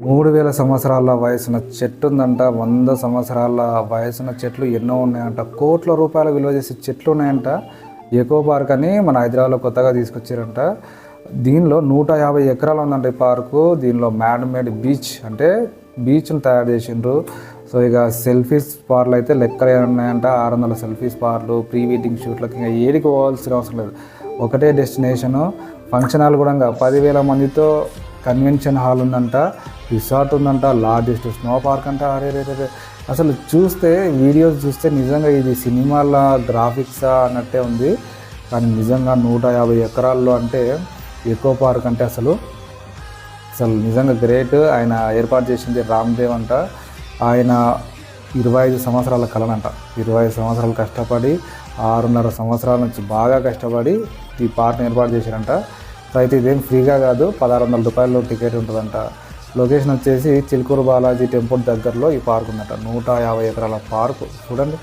3000 సంవత్సరాల వయసున్న చెట్టు ఉందంట. 100 సంవత్సరాల వయసున్న చెట్లు ఎన్నో ఉన్నాయంట. కోట్ల రూపాయల విలువ చేసే చెట్లు ఉన్నాయంట. ఎకో పార్క్ అని మన హైదరాబాద్లో కొత్తగా తీసుకొచ్చారంట. దీనిలో 150 ఎకరాలు ఉందంట ఈ పార్కు. దీనిలో మేడ్ బీచ్ అంటే బీచ్ను తయారు చేసిండ్రు. సో ఇక సెల్ఫీ స్పాట్లు అయితే లెక్కలే ఉన్నాయంట. 600 సెల్ఫీ స్పాట్లు, ప్రీ వెడ్డింగ్ షూట్లకి ఇంకా ఏడికి పోవాల్సిన అవసరం లేదు. ఒకటే డెస్టినేషను. ఫంక్షన్ హాల్ కూడా 10,000 మందితో కన్వెన్షన్ హాల్ ఉందంట, రిసార్ట్ ఉందంట, లార్జెస్ట్ స్నో పార్క్ అంట. అరే అసలు చూస్తే వీడియోస్ చూస్తే నిజంగా ఇది సినిమాల గ్రాఫిక్సా అన్నట్టే ఉంది. కానీ నిజంగా 150 ఎకరాల్లో అంటే ఎకో పార్క్ అంటే అసలు నిజంగా గ్రేట్. ఆయన ఏర్పాటు చేసింది రామ్దేవ్ అంట. ఆయన 25 సంవత్సరాల కలనంట. 25 సంవత్సరాలు కష్టపడి 6.5 సంవత్సరాల నుంచి బాగా కష్టపడి ఈ పార్క్ని ఏర్పాటు చేశారంట. సో అయితే ఇదేం ఫ్రీగా కాదు, 1600 రూపాయలు టికెట్ ఉంటుందంట. లొకేషన్ వచ్చేసి చిలుకూరు బాలాజీ టెంపుల్ దగ్గరలో ఈ పార్క్ ఉందంట. 150 ఎకరాల పార్కు చూడండి.